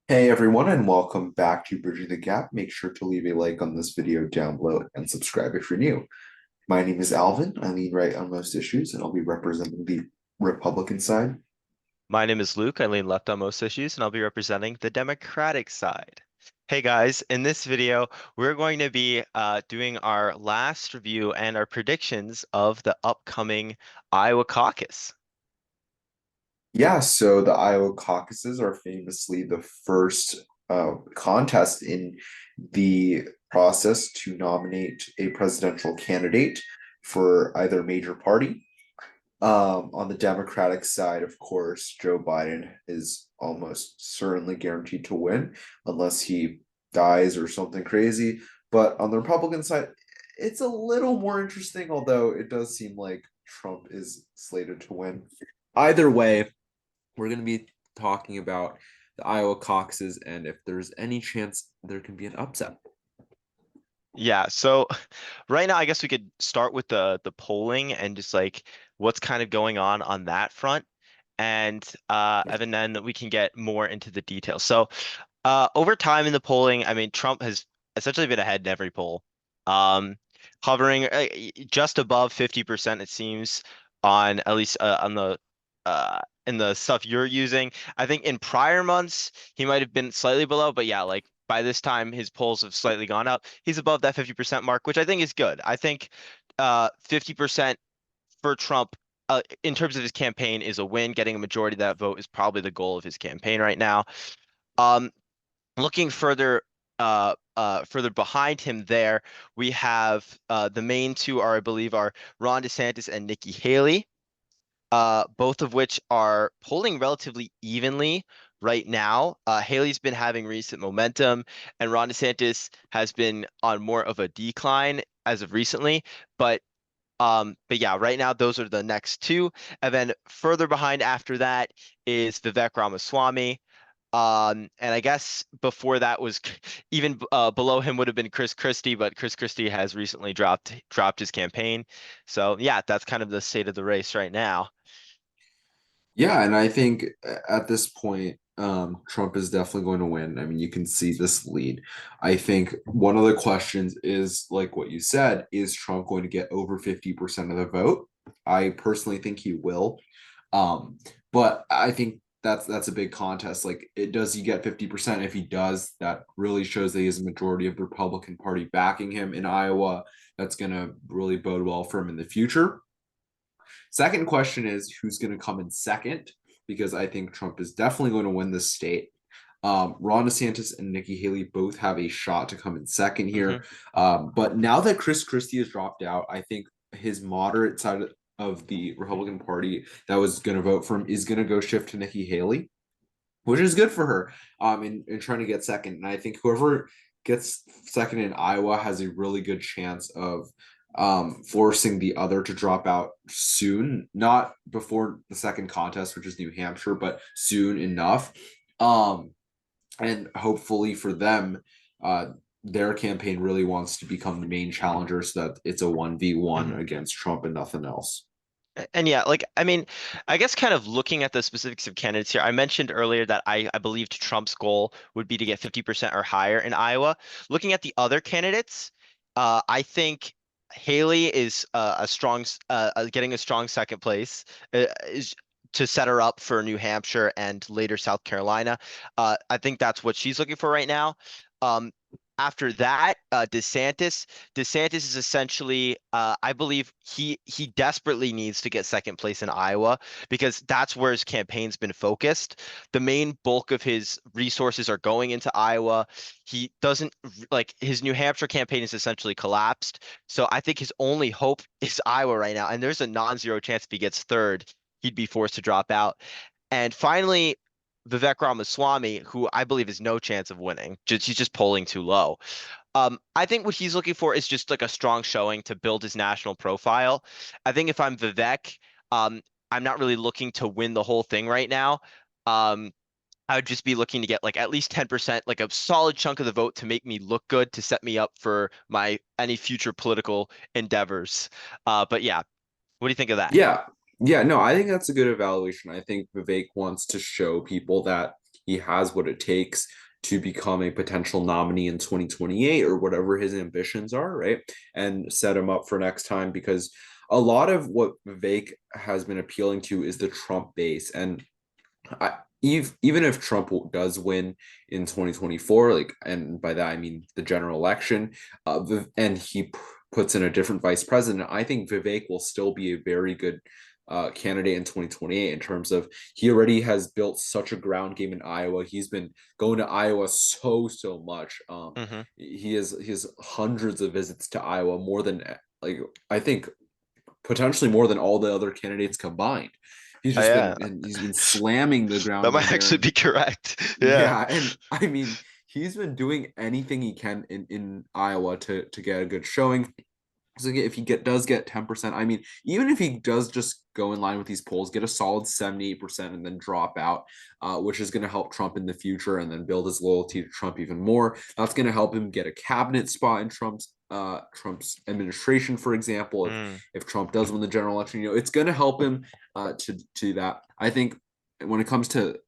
Hey everyone, and welcome back to Bridging the Gap. Make sure to leave a like on this video down below and subscribe if you're new. My name is Alvin. I lean right on most issues, and I'll be representing the Republican side. My name is Luke. I lean left on most issues, and I'll be representing the Democratic side. Hey guys, in this video, we're going to be doing our last review and our predictions of the upcoming Iowa caucus. Yeah, so the Iowa caucuses are famously the first contest in the process to nominate a presidential candidate for either major party. On the Democratic side, of course, Joe Biden is almost certainly guaranteed to win unless he dies or something crazy. But on the Republican side, it's a little more interesting, although it does seem like Trump is slated to win. Either way, we're going to be talking about the Iowa caucuses and if there's any chance there can be an upset. Yeah, so right now I guess we could start with the polling and just like what's kind of going on that front. And then we can get more into the details. So over time in the polling, I mean, Trump has essentially been ahead in every poll, um, hovering just above 50%, it seems, on at least on the in the stuff you're using. I think in prior months he might have been slightly below, but yeah, like by this time his polls have slightly gone up. He's above that 50% mark, which I think is good. I think 50% for Trump in terms of his campaign is a win. Getting a majority of that vote is probably the goal of his campaign right now. Um, Looking further behind him there, we have the main two are, I believe, are Ron DeSantis and Nikki Haley, both of which are polling relatively evenly right now. Haley's been having recent momentum, and Ron DeSantis has been on more of a decline as of recently. But yeah, right now those are the next two, and then further behind after that is Vivek Ramaswamy. And I guess before that was even below him would have been Chris Christie, but Chris Christie has recently dropped his campaign. So yeah, that's kind of the state of the race right now. Yeah, and I think at this point, Trump is definitely going to win. I mean, you can see this lead. I think one of the questions is like what you said, is Trump going to get over 50% of the vote? I personally think he will. Um, but I think that's a big contest. Like, does he get 50%? If he does, that really shows that he has a majority of the Republican Party backing him in Iowa. That's gonna really bode well for him in the future. Second question is who's going to come in second? Because I think Trump is definitely going to win this state. Ron DeSantis and Nikki Haley both have a shot to come in second Hmm. here. But now that Chris Christie has dropped out, I think his moderate side of the Republican Party that was going to vote for him is going to go shift to Nikki Haley, which is good for her in trying to get second. And I think whoever gets second in Iowa has a really good chance of forcing the other to drop out soon, not before the second contest, which is New Hampshire, but soon enough. Um, and hopefully for them, their campaign really wants to become the main challenger so that it's a 1v1 Hmm. against Trump and nothing else. And yeah, like I mean, I guess kind of looking at the specifics of candidates here, I mentioned earlier that I believed Trump's goal would be to get 50% or higher in Iowa. Looking at the other candidates, I think Haley is getting a strong second place is to set her up for New Hampshire and later South Carolina. I think that's what she's looking for right now. Um, After that, DeSantis is essentially, I believe he desperately needs to get second place in Iowa because that's where his campaign's been focused. The main bulk of his resources are going into Iowa. He doesn't like his New Hampshire campaign is essentially collapsed. So I think his only hope is Iowa right now. And there's a non-zero chance if he gets third, he'd be forced to drop out. And finally, Vivek Ramaswamy, who I believe has no chance of winning. He's just polling too low. I think what he's looking for is just like a strong showing to build his national profile. I think if I'm Vivek, um, I'm not really looking to win the whole thing right now. Um, I would just be looking to get like at least 10%, like a solid chunk of the vote to make me look good, to set me up for my any future political endeavors. But yeah, what do you think of that? Yeah. Yeah, no, I think that's a good evaluation. I think Vivek wants to show people that he has what it takes to become a potential nominee in 2028 or whatever his ambitions are, right? And set him up for next time because a lot of what Vivek has been appealing to is the Trump base. And even if Trump does win in 2024, like, and by that I mean the general election, and he puts in a different vice president, I think Vivek will still be a very good candidate in 2028 in terms of he already has built such a ground game in Iowa. He's been going to Iowa so much. Hmm. He has hundreds of visits to Iowa, more than like I think potentially more than all the other candidates combined. He's Oh, just yeah, been and he's been slamming the that ground game might there, actually and be correct. Yeah. yeah, and I mean he's been doing anything he can in Iowa to get a good showing. So if he does get 10%, I mean, even if he does just go in line with these polls, get a solid 78% and then drop out, which is going to help Trump in the future and then build his loyalty to Trump even more. That's going to help him get a cabinet spot in Trump's administration, for example. Mm, If Trump does win the general election, it's going to help him to that. I think when it comes to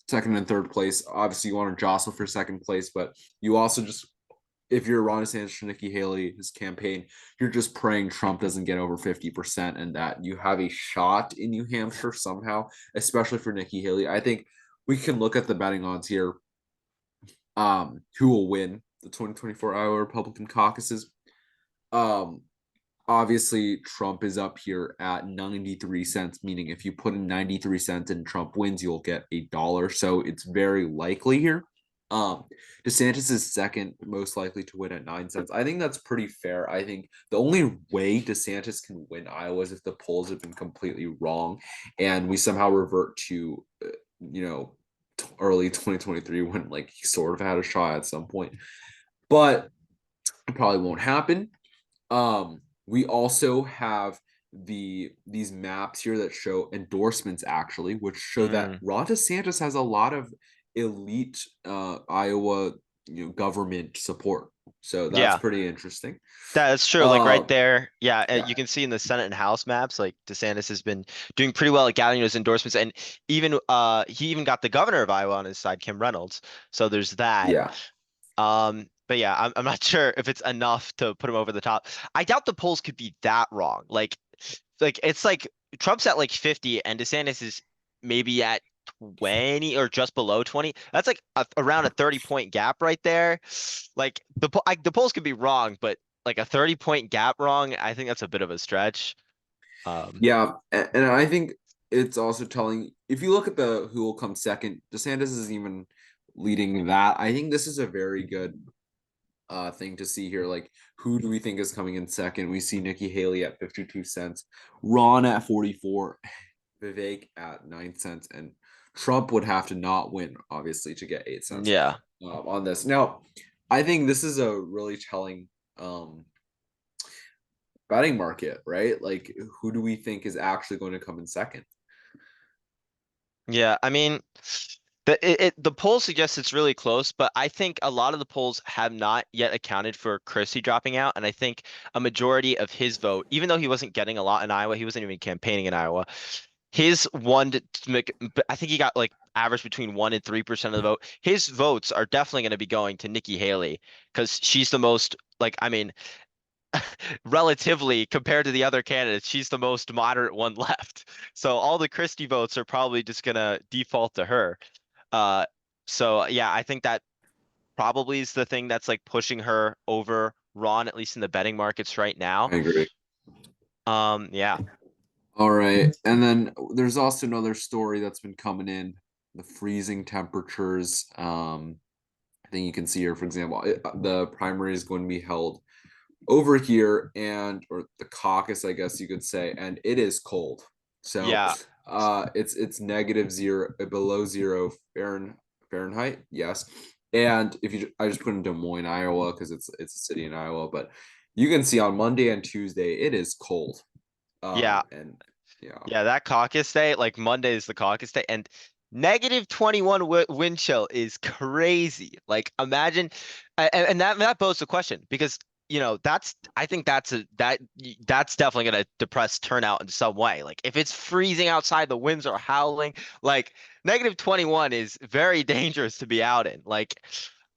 second and third place, obviously you want to jostle for second place, but you also just if you're Ron DeSantis or Nikki Haley, his campaign, you're just praying Trump doesn't get over 50% and that you have a shot in New Hampshire somehow, especially for Nikki Haley. I think we can look at the betting odds here. Who will win the 2024 Iowa Republican caucuses? Um, Obviously Trump is up here at 93 cents, meaning if you put in 93 cents and Trump wins, you'll get $1. So it's very likely here. Um, DeSantis is second most likely to win at 9 cents. I think that's pretty fair. I think the only way DeSantis can win Iowa is if the polls have been completely wrong and we somehow revert to, you know, early 2023 when like he sort of had a shot at some point. But it probably won't happen. We also have these maps here that show endorsements actually, which show that mm. Ron DeSantis has a lot of elite Iowa government support. So that's Yeah, pretty interesting. that's true. Like right Uh, there, yeah, yeah, you can see in the Senate and House maps, like DeSantis has been doing pretty well at gathering those endorsements, and even he even got the governor of Iowa on his side, Kim Reynolds. So there's that. yeah, But yeah, I'm not sure if it's enough to put him over the top. I doubt the polls could be that wrong. Like it's like Trump's at like 50 and DeSantis is maybe at 20 or just below 20. That's like around a 30-point gap right there. Like the polls could be wrong, but like a 30-point gap wrong, I think that's a bit of a stretch. Um, yeah. And I think it's also telling if you look at the who will come second, DeSantis is even leading that. I think this is a very good thing to see here. Like, who do we think is coming in second? We see Nikki Haley at 52 cents, Ron at 44, Vivek at 9 cents, and Trump would have to not win, obviously, to get 8 cents yeah. on this. Now, I think this is a really telling betting market, right? Like, who do we think is actually going to come in second? Yeah, I mean, the poll suggests it's really close, but I think a lot of the polls have not yet accounted for Christie dropping out, and I think a majority of his vote, even though he wasn't getting a lot in Iowa, he wasn't even campaigning in Iowa. His one to make, I think he got like average between 1% and 3% of the vote. His votes are definitely going to be going to Nikki Haley because she's the most like, I mean, relatively compared to the other candidates, she's the most moderate one left. So all the Christie votes are probably just gonna default to her. Uh, so yeah, I think that probably is the thing that's like pushing her over Ron, at least in the betting markets right now. I agree. Yeah, All right. And then there's also another story that's been coming in the freezing temperatures. I think you can see here, for example, the primary is going to be held over here and or the caucus, I guess you could say, and it is cold. So yeah, it's negative zero below zero Fahrenheit, yes. And if you I just put in Des Moines, Iowa, because it's a city in Iowa, but you can see on Monday and Tuesday it is cold. yeah, And yeah, yeah. That caucus day, like Monday is the caucus day, and -21 wind chill is crazy. Like imagine, and that poses a question because I think that's definitely gonna depress turnout in some way. Like if it's freezing outside, the winds are howling, like -21 is very dangerous to be out in. Like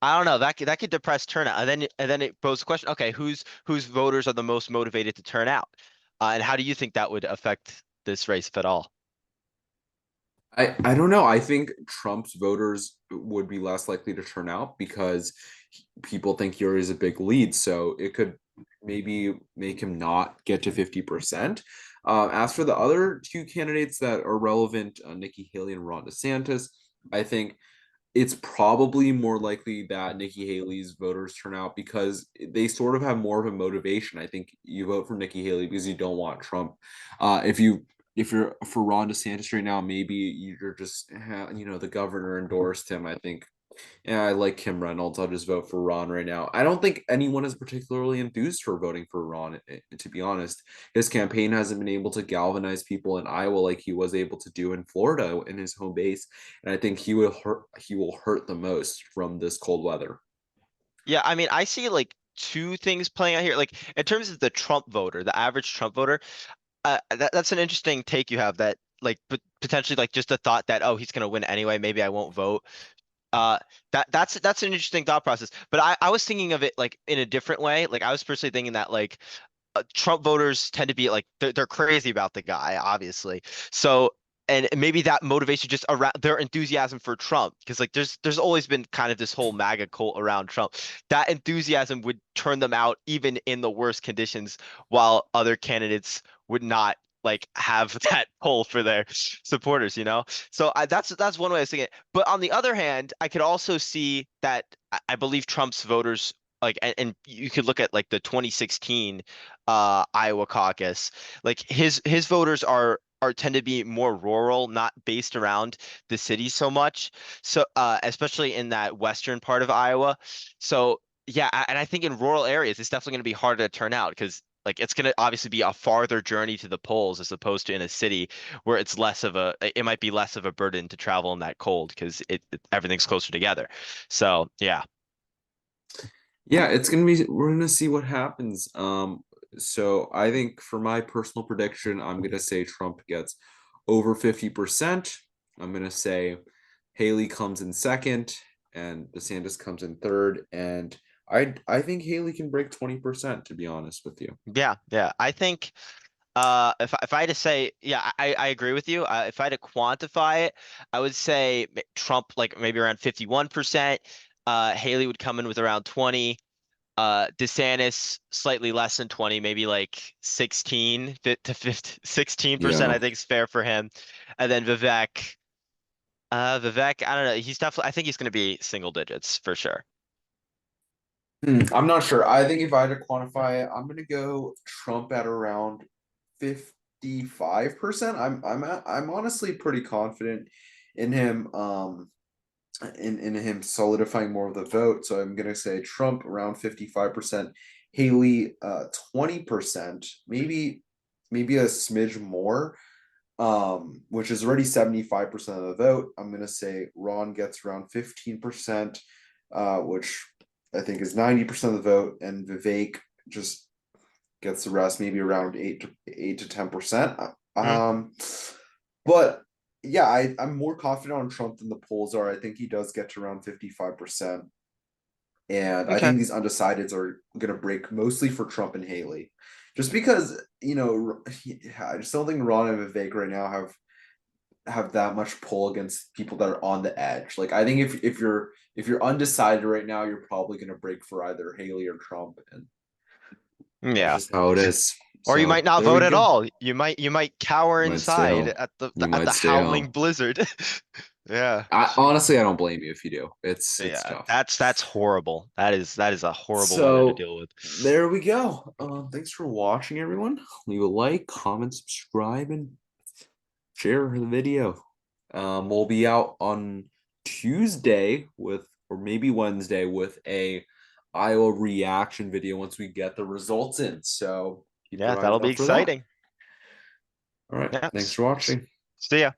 I don't know, that could depress turnout. And then it poses the question, okay, whose voters are the most motivated to turn out? And how do you think that would affect this race, if at all? I don't know. I think Trump's voters would be less likely to turn out because people think he already has a big lead. So it could maybe make him not get to 50%. As for the other two candidates that are relevant, Nikki Haley and Ron DeSantis, I think it's probably more likely that Nikki Haley's voters turn out because they sort of have more of a motivation. I think you vote for Nikki Haley because you don't want Trump. If you're for Ron DeSantis right now, maybe you're just the governor endorsed him. I think yeah, I like Kim Reynolds. I'll just vote for Ron right now. I don't think anyone is particularly enthused for voting for Ron, to be honest. His campaign hasn't been able to galvanize people in Iowa like he was able to do in Florida in his home base, and I think he will hurt the most from this cold weather. Yeah, I mean, I see like two things playing out here. Like in terms of the Trump voter, the average Trump voter, that's an interesting take you have that like potentially like just the thought that, oh, he's gonna win anyway, maybe I won't vote. Uh, that's an interesting thought process. But I was thinking of it like in a different way. Like I was personally thinking that like Trump voters tend to be like they're crazy about the guy, obviously. So and maybe that motivation just around their enthusiasm for Trump, because like there's always been kind of this whole MAGA cult around Trump. That enthusiasm would turn them out even in the worst conditions, while other candidates would not like have that pull for their supporters. So that's one way I was thinking it. But on the other hand, I could also see that I believe Trump's voters like and you could look at like the 2016 Iowa caucus. Like his voters are tend to be more rural, not based around the city so much. So especially in that western part of Iowa. So yeah, and I think in rural areas it's definitely going to be harder to turn out because like it's going to obviously be a farther journey to the polls as opposed to in a city where it might be less of a burden to travel in that cold because everything's closer together. So yeah. Yeah, we're gonna see what happens. So I think for my personal prediction, I'm gonna say Trump gets over 50%. I'm gonna say Haley comes in second and DeSantis comes in third. And I think Haley can break 20%, to be honest with you. Yeah, yeah. I think if I had to say, yeah, I agree with you. If I had to quantify it, I would say Trump like maybe around 51%. Haley would come in with around 20. DeSantis slightly less than 20, maybe like 16 to 50, 16%, Yeah. I think is fair for him. And then Vivek, I don't know. He's definitely, I think he's going to be single digits for sure. I'm not sure. I think if I had to quantify it, I'm gonna go Trump at around 55%. I'm honestly pretty confident in him in him solidifying more of the vote. So I'm gonna say Trump around 55%, Haley 20%, maybe a smidge more, which is already 75% of the vote. I'm gonna say Ron gets around 15%, which I think is 90% of the vote, and Vivek just gets the rest, maybe around 8 to 10%. Hmm. But yeah, I'm more confident on Trump than the polls are. I think he does get to around 55%. And I Okay. think these undecideds are going to break mostly for Trump and Haley. Just because, I just don't think Ron and Vivek right now have that much pull against people that are on the edge. Like I think if you're undecided right now, you're probably going to break for either Haley or Trump, and that's Yeah. just how it is. Or you So might not there we vote at go. all. You might cower You might stay inside home. at the You at might the stay home. howling blizzard. Yeah. Honestly, I don't blame you if you do. It's Yeah. tough. That's horrible. That is a horrible weather to So deal with. there we go. Thanks for watching, everyone. Leave a like, comment, subscribe, and share the video. We'll be out on Tuesday or maybe Wednesday with a Iowa reaction video once we get the results in. So keep Yeah, your eyes that'll be out for that. exciting. All right. Yeah. Thanks for watching. See ya.